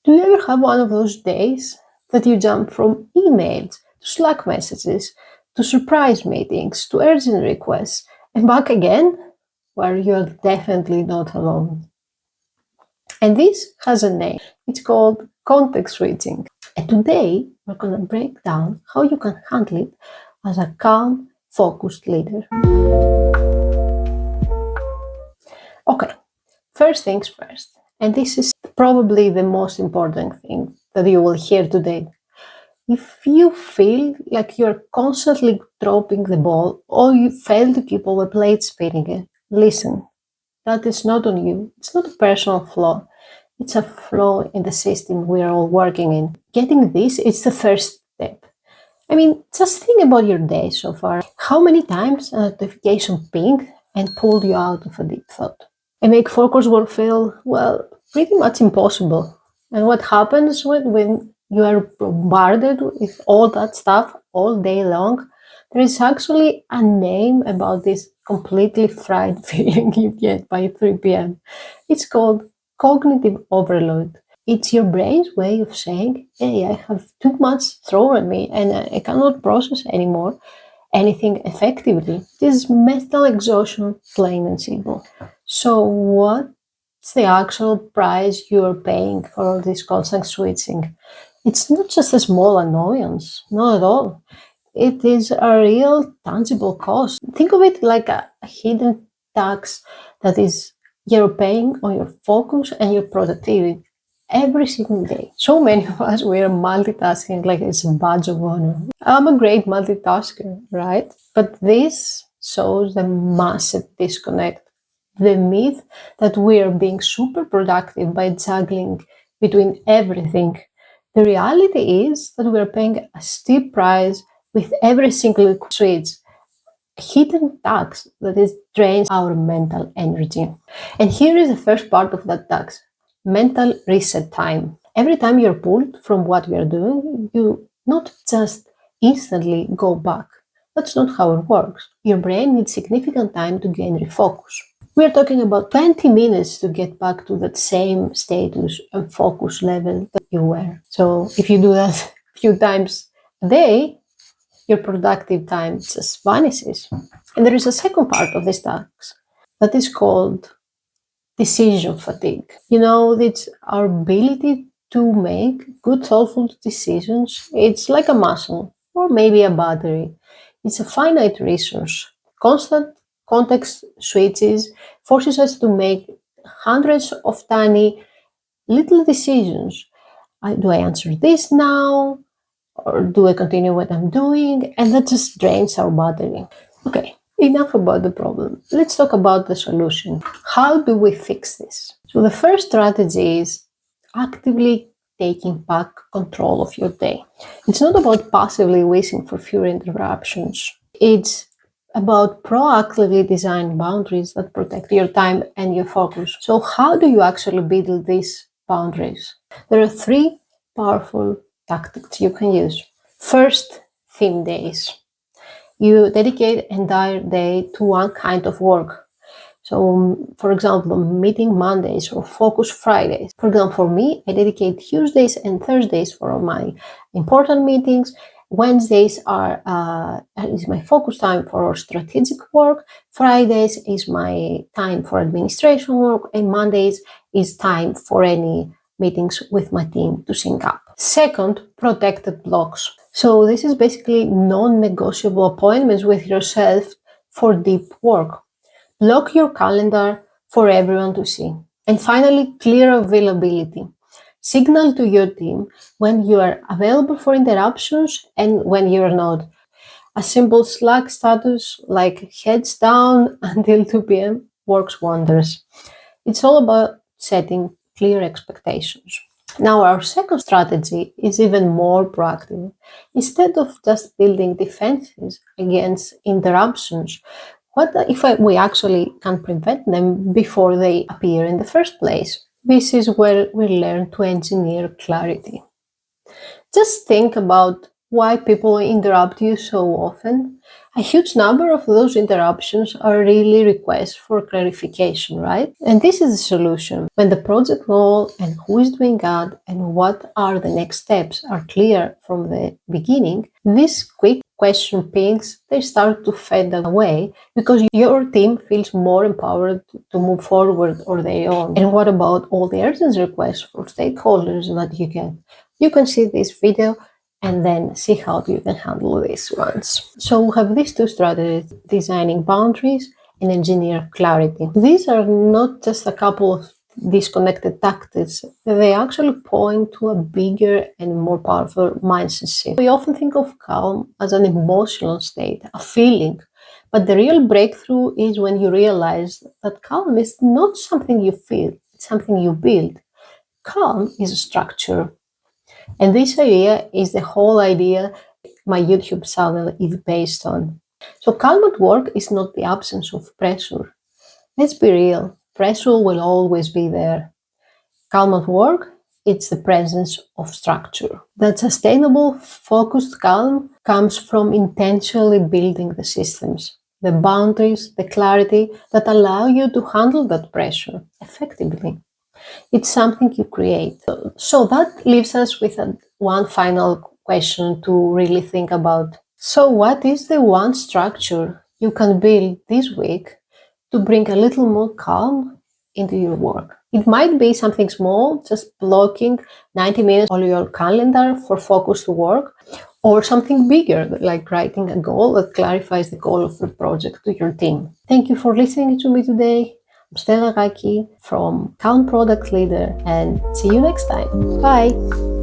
Do you ever have one of those days that you jump from emails to Slack messages to surprise meetings to urgent requests and back again? Well, you're definitely not alone. And this has a name. It's called context switching. And today we're going to break down how you can handle it as a calm, focused leader. Okay, first things first. And this is probably the most important thing that you will hear today. If you feel like you're constantly dropping the ball or you fail to keep all the plates spinning, listen, that is not on you. It's not a personal flaw. It's a flaw in the system we're all working in. Getting this is the first step. I mean, just think about your day so far. How many times a notification pinged and pulled you out of a deep thought? And make focus work feel, well, pretty much impossible. And what happens when you are bombarded with all that stuff all day long? There is actually a name about this completely fried feeling you get by 3 p.m. It's called cognitive overload. It's your brain's way of saying, hey, I have too much thrown at me and I cannot process anymore anything effectively. This is mental exhaustion, plain and simple. So what's the actual price you're paying for all this constant switching? It's not just a small annoyance, not at all. It is a real tangible cost. Think of it like a hidden tax that is you're paying on your focus and your productivity every single day. So many of us, we are multitasking like it's a badge of honor. I'm a great multitasker, right? But this shows the massive disconnect. The myth that we are being super productive by juggling between everything. The reality is that we are paying a steep price with every single switch, hidden tax that is drains our mental energy. And here is the first part of that tax, mental reset time. Every time you're pulled from what you're doing, you not just instantly go back. That's not how it works. Your brain needs significant time to gain refocus. We're talking about 20 minutes to get back to that same status and focus level that you were. So if you do that a few times a day, your productive time just vanishes. And there is a second part of this task that is called decision fatigue. You know, it's our ability to make good, thoughtful decisions. It's like a muscle or maybe a battery. It's a finite resource. Constant context switches forces us to make hundreds of tiny little decisions. Do I answer this now? Or do I continue what I'm doing? And that just drains our battery. Okay, enough about the problem. Let's talk about the solution. How do we fix this? So the first strategy is actively taking back control of your day. It's not about passively wishing for fewer interruptions. It's about proactively designing boundaries that protect your time and your focus. So how do you actually build these boundaries? There are 3 powerful tactics you can use. First, theme days. You dedicate an entire day to one kind of work. So, for example, meeting Mondays or focus Fridays. For example, for me, I dedicate Tuesdays and Thursdays for my important meetings. Wednesdays is my focus time for strategic work. Fridays is my time for administration work, and Mondays is time for any meetings with my team to sync up. Second, protected blocks. So this is basically non-negotiable appointments with yourself for deep work. Block your calendar for everyone to see. And finally, clear availability. Signal to your team when you are available for interruptions and when you're not. A simple Slack status like heads down until 2 p.m. works wonders. It's all about setting clear expectations. Now, our second strategy is even more proactive. Instead of just building defenses against interruptions, what if we actually can prevent them before they appear in the first place? This is where we learn to engineer clarity. Just think about why people interrupt you so often. A huge number of those interruptions are really requests for clarification, right? And this is the solution. When the project goal and who is doing what and what are the next steps are clear from the beginning, these quick question pings, they start to fade away because your team feels more empowered to move forward on their own. And what about all the urgent requests for stakeholders that you get? You can see this video and then see how you can handle these ones. So we have these two strategies, designing boundaries and engineer clarity. These are not just a couple of disconnected tactics, they actually point to a bigger and more powerful mindset shift. We often think of calm as an emotional state, a feeling, but the real breakthrough is when you realize that calm is not something you feel, it's something you build. Calm is a structure. And this idea is the whole idea my YouTube channel is based on. So calm at work is not the absence of pressure. Let's be real, pressure will always be there. Calm at work, it's the presence of structure. That sustainable, focused calm comes from intentionally building the systems, the boundaries, the clarity that allow you to handle that pressure effectively. It's something you create. So that leaves us with one final question to really think about. So what is the one structure you can build this week to bring a little more calm into your work? It might be something small, just blocking 90 minutes on your calendar for focused work, or something bigger, like writing a goal that clarifies the goal of the project to your team. Thank you for listening to me today. I'm Stella Raki from Calm Product Leader, and see you next time. Bye!